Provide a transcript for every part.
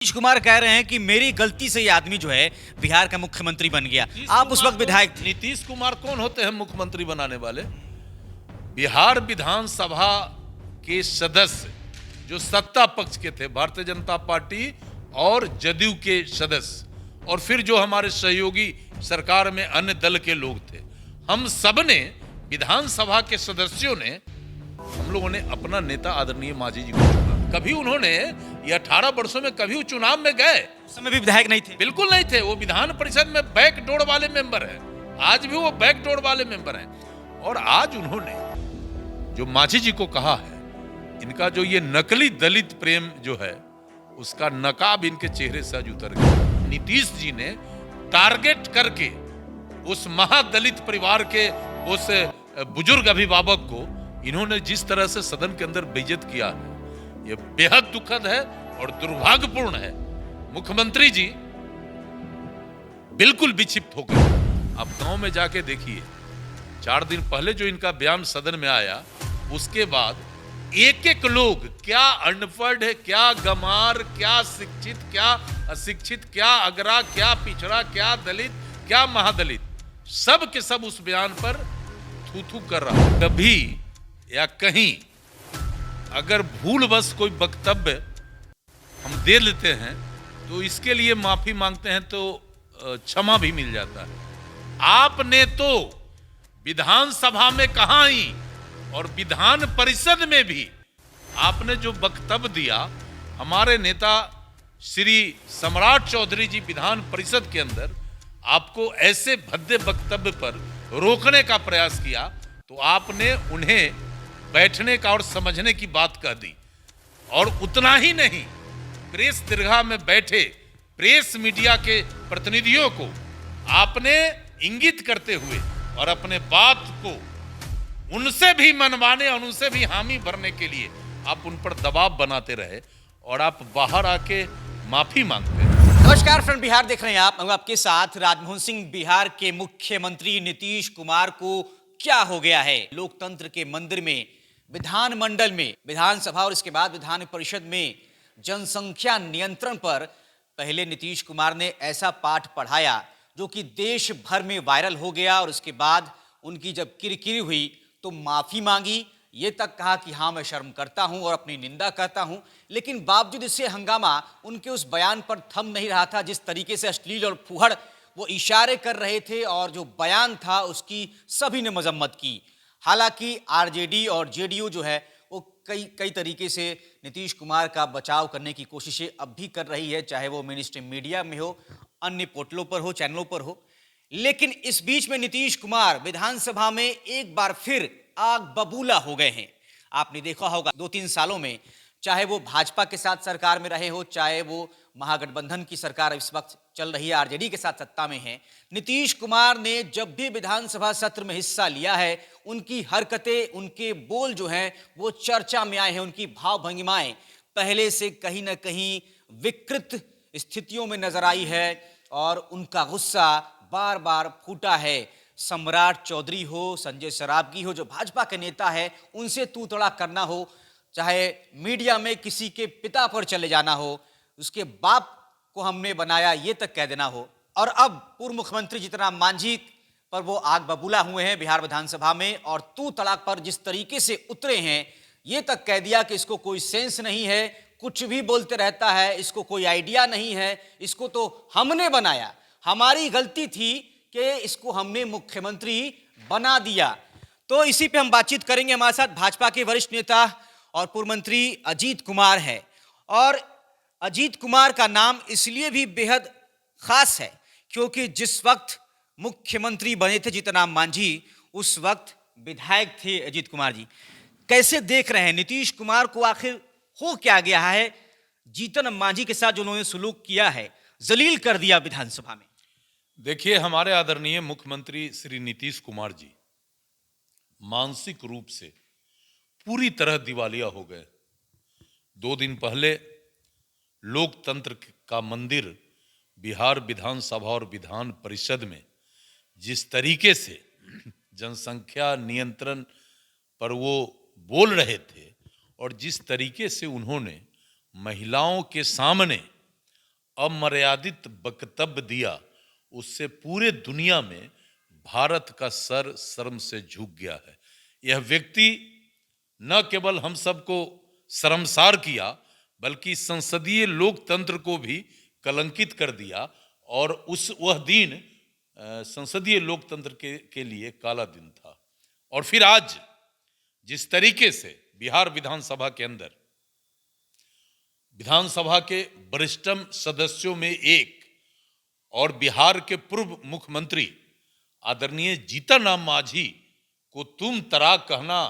नीतीश कुमार कह रहे हैं कि मेरी गलती से ये आदमी जो है बिहार का मुख्यमंत्री बन गया। आप उस वक्त विधायक थे। नीतीश कुमार कौन होते हैं मुख्यमंत्री बनाने वाले? बिहार विधानसभा के सदस्य जो सत्ता पक्ष के थे, भारतीय जनता पार्टी और जदयू के सदस्य, और फिर जो हमारे सहयोगी सरकार में अन्य दल के लोग थे, हम सब ने, विधानसभा के सदस्यों ने, हम लोगों ने अपना नेता आदरणीय मांझी जी को चुना। कभी उन्होंने ये 18 वर्षों में कभी वो चुनाव में गए? उस समय भी विधायक नहीं थे। बिल्कुल नहीं थे। वो विधान परिषद में बैकडोर वाले मेंबर हैं। आज भी वो बैकडोर वाले मेंबर हैं। और आज उन्होंने जो मांझी जी को कहा है, इनका जो ये नकली दलित प्रेम जो है, उसका नकाब इनके चेहरे से आज उतर गया। नीतीश जी ने टारगेट करके उस महादलित परिवार के उस बुजुर्ग अभिभावक को इन्होंने जिस तरह से सदन के अंदर बेइज्जत किया है, यह बेहद दुखद है और दुर्भाग्यपूर्ण है। मुख्यमंत्री जी बिल्कुल विक्षिप्त हो गए। आप गांव में जाके देखिए, 4 दिन पहले जो इनका बयान सदन में आया, उसके बाद एक एक लोग, क्या अनपढ़ है, क्या गमार, क्या शिक्षित, क्या अशिक्षित, क्या अगरा, क्या पिछड़ा, क्या दलित, क्या महादलित, सब के सब उस बयान पर थू थू कर रहा है। कभी या कहीं अगर भूलवश कोई वक्तव्य हम दे लेते हैं तो इसके लिए माफी मांगते हैं तो क्षमा भी मिल जाता है। आपने तो विधानसभा में कहा ही और विधान परिषद में भी आपने जो वक्तव्य दिया, हमारे नेता श्री सम्राट चौधरी जी विधान परिषद के अंदर आपको ऐसे भद्दे वक्तव्य पर रोकने का प्रयास किया, तो आपने उन्हें बैठने का और समझने की बात कह दी। और उतना ही नहीं, प्रेस दीर्घा में बैठे प्रेस मीडिया के प्रतिनिधियों को आपने इंगित करते हुए और अपने बात को उनसे भी मनवाने और उनसे भी हामी भरने के लिए आप उन पर दबाव बनाते रहे और आप बाहर आके माफी मांगते हैं। नमस्कार फ्रेंड, बिहार देख रहे हैं आप। हम आपके साथ। राजमोहन सिंह बिहार के मुख्यमंत्री नीतीश कुमार को क्या हो गया है? लोकतंत्र के मंदिर में, विधानमंडल में, विधानसभा और इसके बाद विधान परिषद में जनसंख्या नियंत्रण पर पहले नीतीश कुमार ने ऐसा पाठ पढ़ाया जो कि देश भर में वायरल हो गया। और उसके बाद उनकी जब किरकिरी हुई तो माफी मांगी, ये तक कहा कि हाँ मैं शर्म करता हूं और अपनी निंदा करता हूं। लेकिन बावजूद इससे हंगामा उनके उस बयान पर थम नहीं रहा था। जिस तरीके से अश्लील और फुहड़ वो इशारे कर रहे थे और जो बयान था उसकी सभी ने मजम्मत की। हालांकि आरजेडी और जेडीयू जो है वो कई तरीके से नीतीश कुमार का बचाव करने की कोशिशें अब भी कर रही है, चाहे वो मेन स्ट्रीम मीडिया में हो, अन्य पोर्टलों पर हो, चैनलों पर हो। लेकिन इस बीच में नीतीश कुमार विधानसभा में एक बार फिर आग बबूला हो गए हैं। आपने देखा होगा 2-3 सालों में, चाहे वो भाजपा के साथ सरकार में रहे हो, चाहे वो महागठबंधन की सरकार इस वक्त चल रही है, आरजेडी के साथ सत्ता में है, नीतीश कुमार ने जब भी विधानसभा सत्र में हिस्सा लिया है, उनकी हरकतें, उनके बोल जो हैं वो चर्चा में आए हैं। उनकी भाव भंगिमाएं पहले से कहीं ना कहीं विकृत स्थितियों में नजर आई है और उनका गुस्सा बार बार फूटा है। सम्राट चौधरी हो, संजय सरावगी हो, जो भाजपा के नेता है, उनसे तू तड़ा करना हो, चाहे मीडिया में किसी के पिता पर चले जाना हो, उसके बाप को हमने बनाया ये तक कह देना हो, और अब पूर्व मुख्यमंत्री जीतन मांझी पर वो आग बबूला हुए हैं बिहार विधानसभा में और तू तड़ाक पर जिस तरीके से उतरे हैं, ये तक कह दिया कि इसको कोई सेंस नहीं है, कुछ भी बोलते रहता है, इसको कोई आइडिया नहीं है, इसको तो हमने बनाया, हमारी गलती थी कि इसको हमने मुख्यमंत्री बना दिया। तो इसी पे हम बातचीत करेंगे। हमारे साथ भाजपा के वरिष्ठ नेता और पूर्व मंत्री अजीत कुमार है। और अजीत कुमार का नाम इसलिए भी बेहद खास है क्योंकि जिस वक्त मुख्यमंत्री बने थे जीतन राम मांझी, उस वक्त विधायक थे अजीत कुमार जी। कैसे देख रहे हैं नीतीश कुमार को? आखिर हो क्या गया है? जीतन मांझी के साथ जो उन्होंने सुलूक किया है, जलील कर दिया विधानसभा में। देखिए, हमारे आदरणीय मुख्यमंत्री श्री नीतीश कुमार जी मानसिक रूप से पूरी तरह दिवालिया हो गए। 2 दिन पहले लोकतंत्र का मंदिर बिहार विधानसभा और विधान परिषद में जिस तरीके से जनसंख्या नियंत्रण पर वो बोल रहे थे और जिस तरीके से उन्होंने महिलाओं के सामने अमर्यादित वक्तव्य दिया, उससे पूरे दुनिया में भारत का सर शर्म से झुक गया है। यह व्यक्ति न केवल हम सबको शर्मसार किया, बल्कि संसदीय लोकतंत्र को भी कलंकित कर दिया। और वह दिन संसदीय लोकतंत्र के लिए काला दिन था। और फिर आज जिस तरीके से बिहार विधानसभा के अंदर, विधानसभा के वरिष्ठतम सदस्यों में एक और बिहार के पूर्व मुख्यमंत्री आदरणीय जीतन राम मांझी को तुम तराक कहना,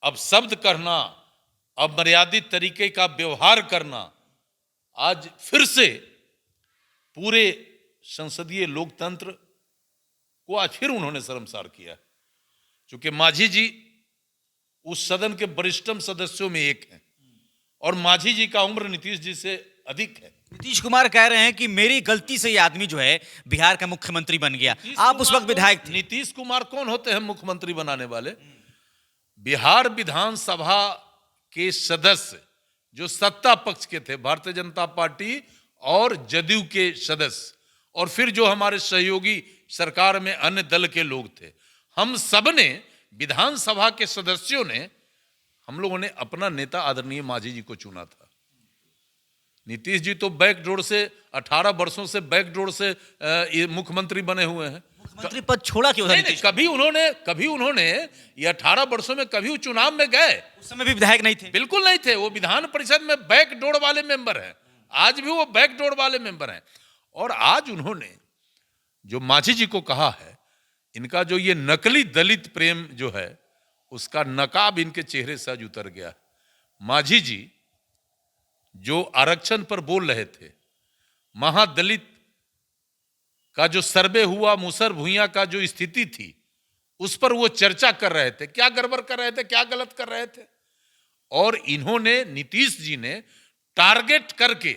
अपशब्द कहना, अमर्यादित तरीके का व्यवहार करना, आज फिर से पूरे संसदीय लोकतंत्र को आज फिर उन्होंने शर्मसार किया। क्योंकि मांझी जी उस सदन के वरिष्ठतम सदस्यों में एक हैं और मांझी जी का उम्र नीतीश जी से अधिक है। नीतीश कुमार कह रहे हैं कि मेरी गलती से ये आदमी जो है बिहार का मुख्यमंत्री बन गया। आप उस वक्त विधायक थे। नीतीश कुमार कौन होते हैं मुख्यमंत्री बनाने वाले? बिहार विधानसभा के सदस्य जो सत्ता पक्ष के थे, भारतीय जनता पार्टी और जदयू के सदस्य, और फिर जो हमारे सहयोगी सरकार में अन्य दल के लोग थे, हम सब ने, विधानसभा के सदस्यों ने, हम लोगों ने अपना नेता आदरणीय मांझी जी को चुना था। नीतीश जी तो बैकडोर से 18 वर्षों से बैकडोर से मुख्यमंत्री बने हुए हैं। मुख्यमंत्री पद छोड़ा क्यों था नीतीश? कभी उन्होंने ये 18 वर्षों में कभी वो चुनाव में गए? उस समय भी विधायक नहीं थे। बिल्कुल नहीं थे। वो विधान परिषद में बैकडोर वाले मेंबर हैं। आज भी वो बैकडोर वाले मेंबर हैं। और आज उन्होंने जो मांझी जी को कहा है, इनका जो ये नकली दलित प्रेम जो है, उसका नकाब इनके चेहरे से आज उतर गया। मांझी जी जो आरक्षण पर बोल रहे थे, महादलित का जो सर्वे हुआ, मुसर भुइयां का जो स्थिति थी, उस पर वो चर्चा कर रहे थे। क्या गड़बड़ कर रहे थे, क्या गलत कर रहे थे। और इन्होंने, नीतीश जी ने टारगेट करके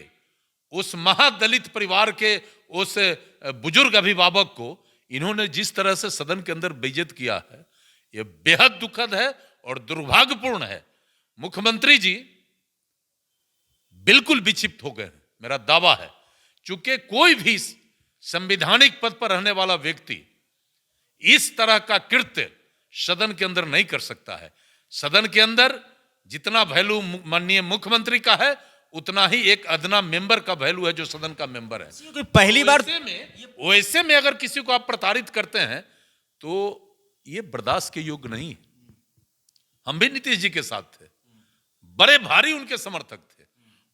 उस महादलित परिवार के उस बुजुर्ग अभिभावक को इन्होंने जिस तरह से सदन के अंदर बेइज्जत किया है, यह बेहद दुखद है और दुर्भाग्यपूर्ण है। मुख्यमंत्री जी बिल्कुल विक्षिप्त हो गए हैं, मेरा दावा है। चूंकि कोई भी संवैधानिक पद पर रहने वाला व्यक्ति इस तरह का कृत्य सदन के अंदर नहीं कर सकता है। सदन के अंदर जितना वैल्यू माननीय मुख्यमंत्री का है, उतना ही एक अदना मेंबर का वैल्यू है जो सदन का मेंबर है। पहली बार वैसे में अगर किसी को आप प्रताड़ित करते हैं तो ये बर्दाश्त के योग्य नहीं है। हम भी नीतीश जी के साथ थे, बड़े भारी उनके समर्थक थे,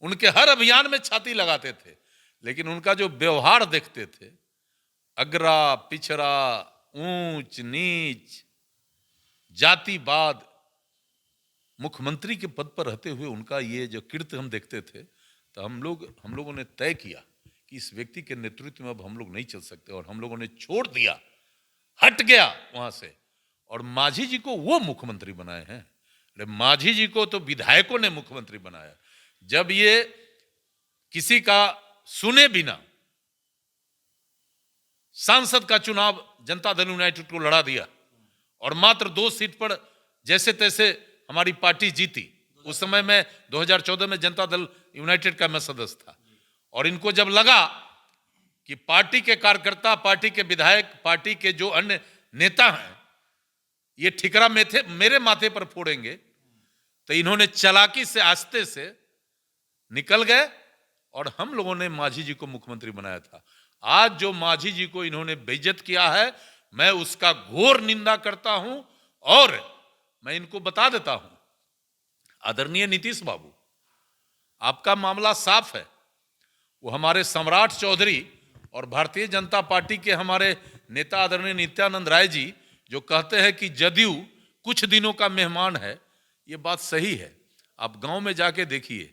उनके हर अभियान में छाती लगाते थे। लेकिन उनका जो व्यवहार देखते थे, अगरा पिछड़ा, ऊंच नीच, जातिवाद, मुख्यमंत्री के पद पर रहते हुए उनका ये जो कृत्य हम देखते थे, तो हम लोगों ने तय किया कि इस व्यक्ति के नेतृत्व में अब हम लोग नहीं चल सकते। और हम लोगों ने छोड़ दिया, हट गया वहां से, और मांझी जी को वो मुख्यमंत्री बनाए हैं। अरे मांझी जी को तो विधायकों ने मुख्यमंत्री बनाया। जब ये किसी का सुने बिना सांसद का चुनाव जनता दल यूनाइटेड को लड़ा दिया और मात्र 2 सीट पर जैसे तैसे हमारी पार्टी जीती। उस समय में 2014 में जनता दल यूनाइटेड का मैं सदस्य था। और इनको जब लगा कि पार्टी के कार्यकर्ता, पार्टी के विधायक, पार्टी के जो अन्य नेता हैं, ये ठिकरा मेरे माथे पर फोड़ेंगे, तो इन्होंने चालाकी से, आस्ते से निकल गए और हम लोगों ने मांझी जी को मुख्यमंत्री बनाया था। आज जो मांझी जी को इन्होंने बेइज्जत किया है, मैं उसका घोर निंदा करता हूं। और मैं इनको बता देता हूं, आदरणीय नीतीश बाबू, आपका मामला साफ है। वो हमारे सम्राट चौधरी और भारतीय जनता पार्टी के हमारे नेता आदरणीय नित्यानंद राय जी जो कहते हैं कि जदयू कुछ दिनों का मेहमान है, ये बात सही है। आप गांव में जाके देखिए,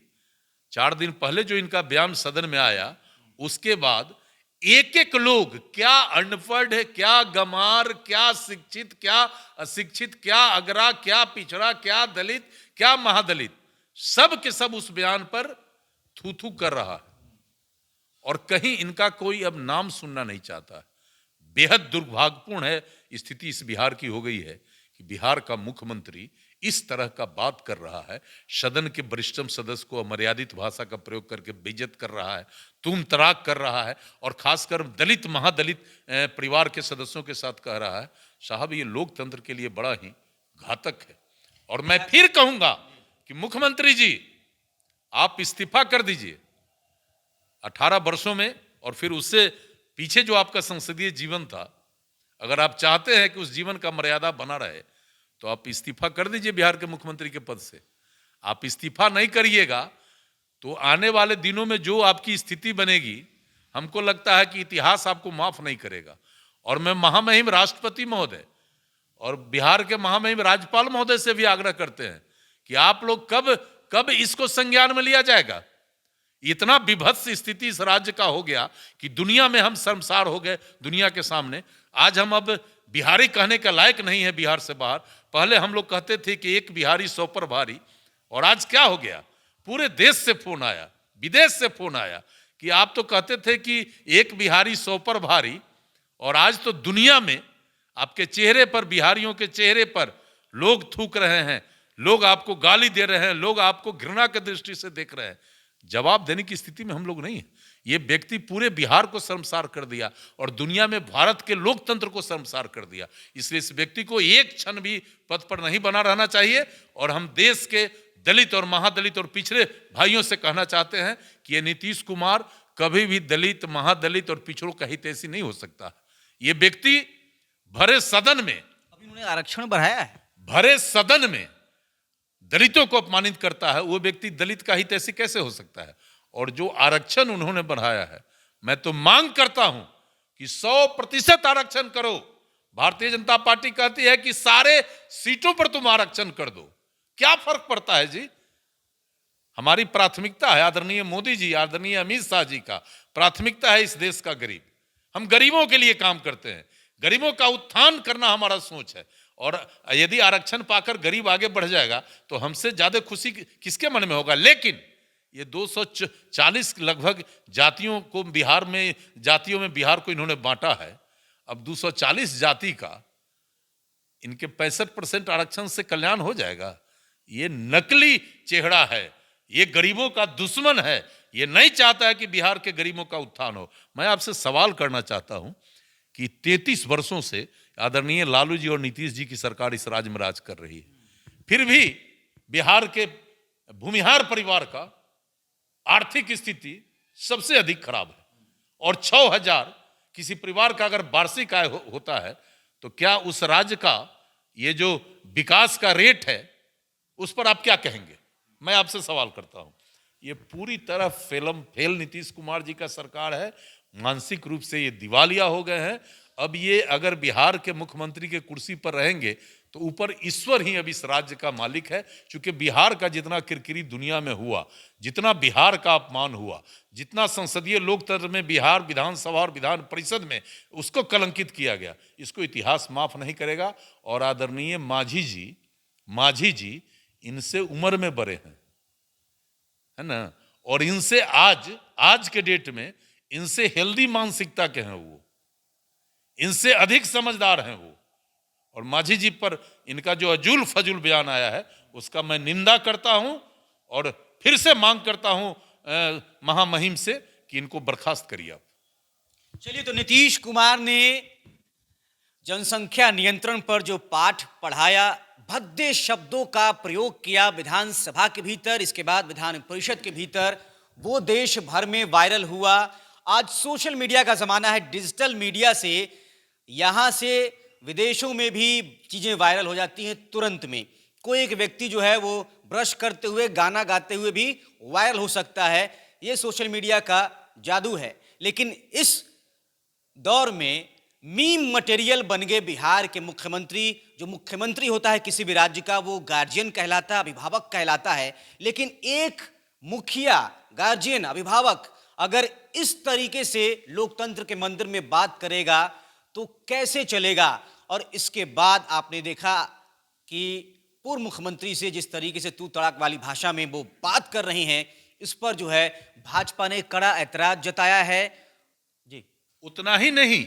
4 दिन पहले जो इनका बयान सदन में आया, उसके बाद एक एक लोग, क्या अनपढ़ है, क्या गमार, क्या शिक्षित, क्या अशिक्षित, क्या अगरा, क्या पिछड़ा, क्या दलित, क्या महादलित, सब के सब उस बयान पर थू थू कर रहा है और कहीं इनका कोई अब नाम सुनना नहीं चाहता। बेहद दुर्भाग्यपूर्ण है स्थिति इस बिहार की हो गई है कि बिहार का मुख्यमंत्री इस तरह का बात कर रहा है, सदन के वरिष्ठतम सदस्य को अमर्यादित भाषा का प्रयोग करके बेइज्जत कर रहा है, तुम तराक कर रहा है, और खासकर दलित महादलित परिवार के सदस्यों के साथ कह रहा है। साहब, ये लोकतंत्र के लिए बड़ा ही घातक है। और मैं फिर कहूंगा कि मुख्यमंत्री जी, आप इस्तीफा कर दीजिए। 18 वर्षों में और फिर उससे पीछे जो आपका संसदीय जीवन था, अगर आप चाहते हैं कि उस जीवन का मर्यादा बना रहे तो आप इस्तीफा कर दीजिए बिहार के मुख्यमंत्री के पद से। आप इस्तीफा नहीं करिएगा तो आने वाले दिनों में जो आपकी स्थिति बनेगी, हमको लगता है कि इतिहास आपको माफ नहीं करेगा। और मैं महामहिम राष्ट्रपति महोदय और बिहार के महामहिम राज्यपाल महोदय से भी आग्रह करते हैं कि आप लोग कब इसको संज्ञान में लिया जाएगा। इतना विभत्स स्थिति इस राज्य का हो गया कि दुनिया में हम शर्मसार हो गए, दुनिया के सामने। आज हम अब बिहारी कहने का लायक नहीं है बिहार से बाहर। पहले हम लोग कहते थे कि एक बिहारी 100 पर भारी, और आज क्या हो गया, पूरे देश से फोन आया, विदेश से फोन आया कि आप तो कहते थे कि एक बिहारी 100 पर भारी, और आज तो दुनिया में आपके चेहरे पर, बिहारियों के चेहरे पर लोग थूक रहे हैं, लोग आपको गाली दे रहे हैं, लोग आपको घृणा की दृष्टि से देख रहे हैं। जवाब देने की स्थिति में हम लोग नहीं है। ये व्यक्ति पूरे बिहार को शर्मसार कर दिया और दुनिया में भारत के लोकतंत्र को शर्मसार कर दिया। इसलिए इस व्यक्ति को एक क्षण भी पद पर नहीं बना रहना चाहिए। और हम देश के दलित और महादलित और पिछड़े भाइयों से कहना चाहते हैं कि ये नीतीश कुमार कभी भी दलित, महादलित और पिछड़ों का हितैषी नहीं हो सकता। ये व्यक्ति भरे सदन में, अभी उन्होंने आरक्षण बढ़ाया है, भरे सदन में दलितों को अपमानित करता है। वो व्यक्ति दलित का हितैषी कैसे हो सकता है। और जो आरक्षण उन्होंने बढ़ाया है, मैं तो मांग करता हूं कि 100% आरक्षण करो। भारतीय जनता पार्टी कहती है कि सारे सीटों पर तुम आरक्षण कर दो, क्या फर्क पड़ता है जी। हमारी प्राथमिकता है आदरणीय मोदी जी, आदरणीय अमित शाह जी का प्राथमिकता है इस देश का गरीब। हम गरीबों के लिए काम करते हैं, गरीबों का उत्थान करना हमारा सोच है। और यदि आरक्षण पाकर गरीब आगे बढ़ जाएगा तो हमसे ज्यादा खुशी किसके मन में होगा। लेकिन ये 240 लगभग जातियों को बिहार में, जातियों में बिहार को इन्होंने बांटा है। अब 240 जाति का इनके 65% आरक्षण से कल्याण हो जाएगा। ये नकली चेहरा है, ये गरीबों का दुश्मन है, ये नहीं चाहता है कि बिहार के गरीबों का उत्थान हो। मैं आपसे सवाल करना चाहता हूं कि 33 वर्षों से आदरणीय लालू जी और नीतीश जी की सरकार इस राज्य में राज कर रही है, फिर भी बिहार के भूमिहार परिवार का आर्थिक स्थिति सबसे अधिक खराब है। और 6,000 किसी परिवार का अगर वार्षिक आय होता है तो क्या उस राज्य का ये जो विकास का रेट है उस पर आप क्या कहेंगे। मैं आपसे सवाल करता हूं। ये पूरी तरह फेल नीतीश कुमार जी का सरकार है। मानसिक रूप से ये दिवालिया हो गए हैं। अब ये अगर बिहार के मुख्यमंत्री के कुर्सी पर रहेंगे तो ऊपर ईश्वर ही अब इस राज्य का मालिक है। क्योंकि बिहार का जितना किरकिरी दुनिया में हुआ, जितना बिहार का अपमान हुआ, जितना संसदीय लोकतंत्र में बिहार विधानसभा और विधान परिषद में उसको कलंकित किया गया, इसको इतिहास माफ नहीं करेगा। और आदरणीय माझी जी इनसे उम्र में बड़े हैं, है ना, और इनसे आज के डेट में इनसे हेल्दी मानसिकता के हैं, वो इनसे अधिक समझदार हैं वो। और माझी जी पर इनका जो अजूल फजूल बयान आया है उसका मैं निंदा करता हूं और फिर से मांग करता हूं महामहिम से कि इनको बर्खास्त करिए आप। चलिए, तो नीतीश कुमार ने जनसंख्या नियंत्रण पर जो पाठ पढ़ाया, भद्दे शब्दों का प्रयोग किया विधानसभा के भीतर, इसके बाद विधान परिषद के भीतर, वो देश भर में वायरल हुआ। आज सोशल मीडिया का जमाना है, डिजिटल मीडिया से यहां से विदेशों में भी चीजें वायरल हो जाती हैं तुरंत में। कोई एक व्यक्ति जो है वो ब्रश करते हुए, गाना गाते हुए भी वायरल हो सकता है। ये सोशल मीडिया का जादू है। लेकिन इस दौर में मीम मटेरियल बन गए बिहार के मुख्यमंत्री। जो मुख्यमंत्री होता है किसी भी राज्य का, वो गार्जियन कहलाता है, अभिभावक कहलाता है। लेकिन एक मुखिया, गार्जियन, अभिभावक अगर इस तरीके से लोकतंत्र के मंदिर में बात करेगा तो कैसे चलेगा। और इसके बाद आपने देखा कि पूर्व मुख्यमंत्री से जिस तरीके से तू तड़ाक वाली भाषा में वो बात कर रही हैं, इस पर जो है भाजपा ने कड़ा ऐतराज जताया है। जी, उतना ही नहीं,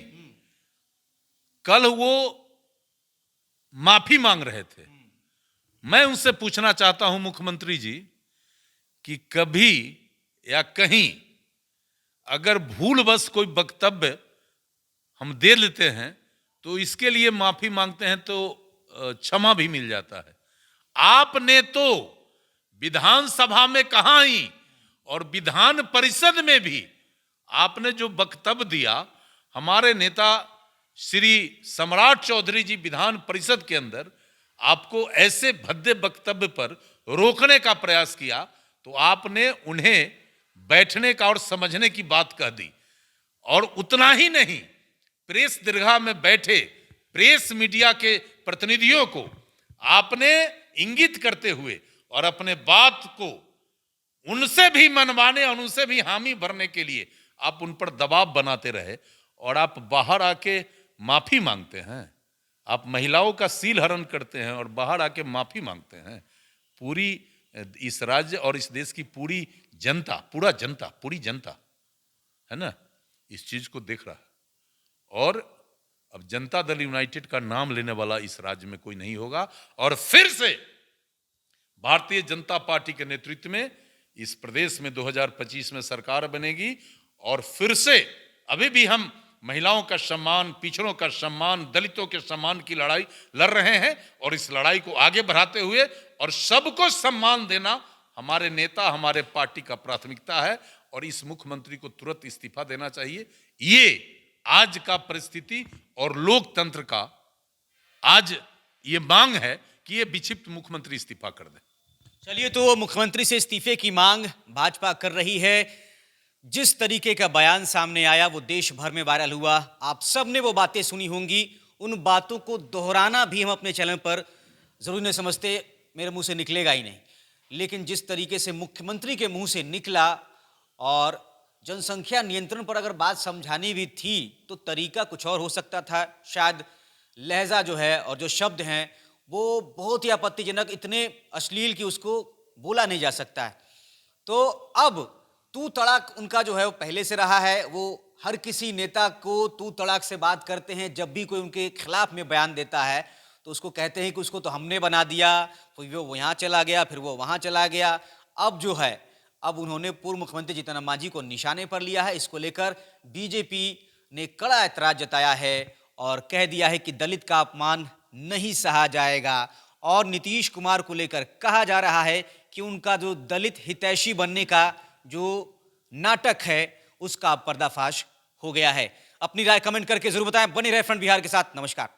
कल वो माफी मांग रहे थे। मैं उनसे पूछना चाहता हूं मुख्यमंत्री जी कि कभी या कहीं अगर भूलवश कोई वक्तव्य हम दे लेते हैं तो इसके लिए माफी मांगते हैं तो क्षमा भी मिल जाता है। आपने तो विधानसभा में कहा ही और विधान परिषद में भी आपने जो वक्तव्य दिया, हमारे नेता श्री सम्राट चौधरी जी विधान परिषद के अंदर आपको ऐसे भद्दे वक्तव्य पर रोकने का प्रयास किया तो आपने उन्हें बैठने का और समझने की बात कह दी। और उतना ही नहीं, प्रेस दीर्घा में बैठे प्रेस मीडिया के प्रतिनिधियों को आपने इंगित करते हुए और अपने बात को उनसे भी मनवाने और उनसे भी हामी भरने के लिए आप उन पर दबाव बनाते रहे और आप बाहर आके माफी मांगते हैं। आप महिलाओं का सील हरण करते हैं और बाहर आके माफी मांगते हैं। पूरी इस राज्य और इस देश की पूरी जनता पूरी जनता है ना, इस चीज को देख रहा है। और अब जनता दल यूनाइटेड का नाम लेने वाला इस राज्य में कोई नहीं होगा और फिर से भारतीय जनता पार्टी के नेतृत्व में इस प्रदेश में 2025 में सरकार बनेगी और फिर से अभी भी हम महिलाओं का सम्मान, पिछड़ों का सम्मान, दलितों के सम्मान की लड़ाई लड़ रहे हैं और इस लड़ाई को आगे बढ़ाते हुए और सबको सम्मान देना हमारे नेता, हमारे पार्टी का प्राथमिकता है और इस मुख्यमंत्री को तुरंत इस्तीफा देना चाहिए। ये आज का परिस्थिति और लोकतंत्र का आज ये मांग है कि ये विक्षिप्त मुख्यमंत्री इस्तीफा कर दे। चलिए, तो मुख्यमंत्री से इस्तीफे की मांग भाजपा कर रही है। जिस तरीके का बयान सामने आया वो देश भर में वायरल हुआ। आप सब ने वो बातें सुनी होंगी। उन बातों को दोहराना भी हम अपने चैनल पर जरूरी नहीं समझते, मेरे मुंह से निकलेगा ही नहीं। लेकिन जिस तरीके से मुख्यमंत्री के मुंह से निकला और जनसंख्या नियंत्रण पर अगर बात समझानी भी थी तो तरीका कुछ और हो सकता था। शायद लहजा जो है और जो शब्द हैं वो बहुत ही आपत्तिजनक, इतने अश्लील कि उसको बोला नहीं जा सकता है। तो अब तू तड़ाक उनका जो है वो पहले से रहा है। वो हर किसी नेता को तू तड़ाक से बात करते हैं। जब भी कोई उनके खिलाफ में बयान देता है तो उसको कहते हैं कि उसको तो हमने बना दिया, फिर वो यहाँ चला गया, फिर वो वहाँ चला गया। अब जो है, अब उन्होंने पूर्व मुख्यमंत्री जीतन राम मांझी को निशाने पर लिया है। इसको लेकर बीजेपी ने कड़ा ऐतराज जताया है और कह दिया है कि दलित का अपमान नहीं सहा जाएगा। और नीतीश कुमार को लेकर कहा जा रहा है कि उनका जो दलित हितैषी बनने का जो नाटक है उसका पर्दाफाश हो गया है। अपनी राय कमेंट करके जरूर बताएं। बने रहे फ्रंट बिहार के साथ। नमस्कार।